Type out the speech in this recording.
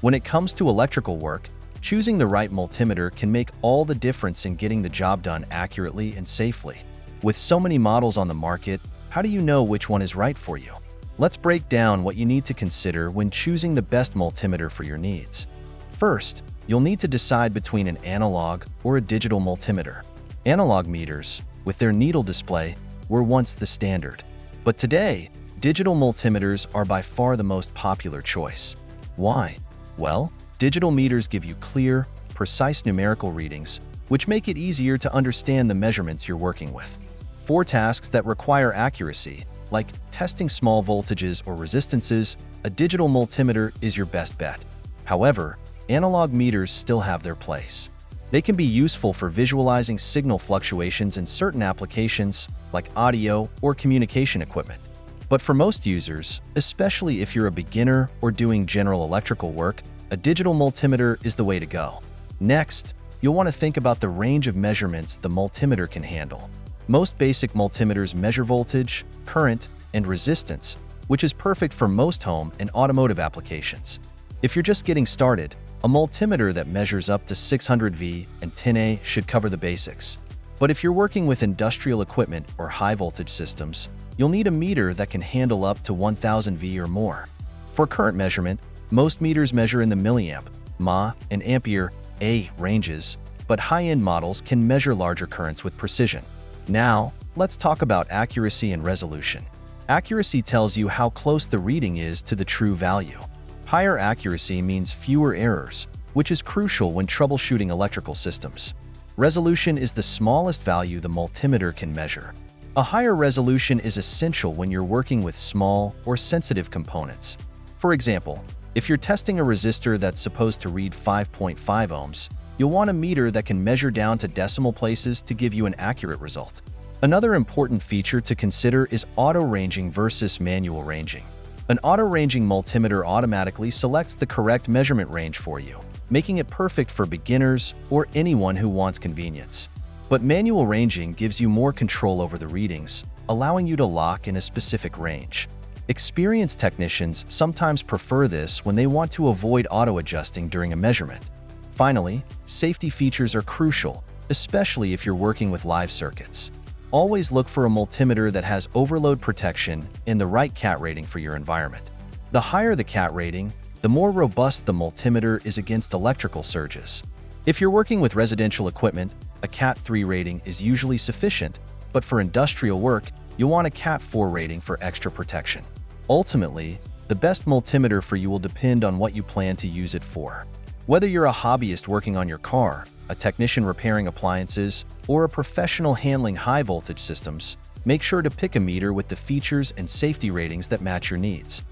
When it comes to electrical work, choosing the right multimeter can make all the difference in getting the job done accurately and safely. With so many models on the market, how do you know which one is right for you? Let's break down what you need to consider when choosing the best multimeter for your needs. First, you'll need to decide between an analog or a digital multimeter. Analog meters, with their needle display, were once the standard. But today, digital multimeters are by far the most popular choice. Why? Well, digital meters give you clear, precise numerical readings, which make it easier to understand the measurements you're working with. For tasks that require accuracy, like testing small voltages or resistances, a digital multimeter is your best bet. However, analog meters still have their place. They can be useful for visualizing signal fluctuations in certain applications, like audio or communication equipment. But for most users, especially if you're a beginner or doing general electrical work, a digital multimeter is the way to go. Next, you'll want to think about the range of measurements the multimeter can handle. Most basic multimeters measure voltage, current, and resistance, which is perfect for most home and automotive applications. If you're just getting started, a multimeter that measures up to 600V and 10A should cover the basics. But if you're working with industrial equipment or high-voltage systems, you'll need a meter that can handle up to 1000V or more. For current measurement, most meters measure in the milliamp, mA, and ampere-A ranges, but high-end models can measure larger currents with precision. Now, let's talk about accuracy and resolution. Accuracy tells you how close the reading is to the true value. Higher accuracy means fewer errors, which is crucial when troubleshooting electrical systems. Resolution is the smallest value the multimeter can measure. A higher resolution is essential when you're working with small or sensitive components. For example, if you're testing a resistor that's supposed to read 5.5 ohms, you'll want a meter that can measure down to decimal places to give you an accurate result. Another important feature to consider is auto-ranging versus manual ranging. An auto-ranging multimeter automatically selects the correct measurement range for you, making it perfect for beginners or anyone who wants convenience. But manual ranging gives you more control over the readings, allowing you to lock in a specific range. Experienced technicians sometimes prefer this when they want to avoid auto-adjusting during a measurement. Finally, safety features are crucial, especially if you're working with live circuits. Always look for a multimeter that has overload protection and the right CAT rating for your environment. The higher the CAT rating, the more robust the multimeter is against electrical surges. If you're working with residential equipment, a CAT 3 rating is usually sufficient, but for industrial work, you'll want a CAT 4 rating for extra protection. Ultimately, the best multimeter for you will depend on what you plan to use it for. Whether you're a hobbyist working on your car, a technician repairing appliances, or a professional handling high-voltage systems, make sure to pick a meter with the features and safety ratings that match your needs.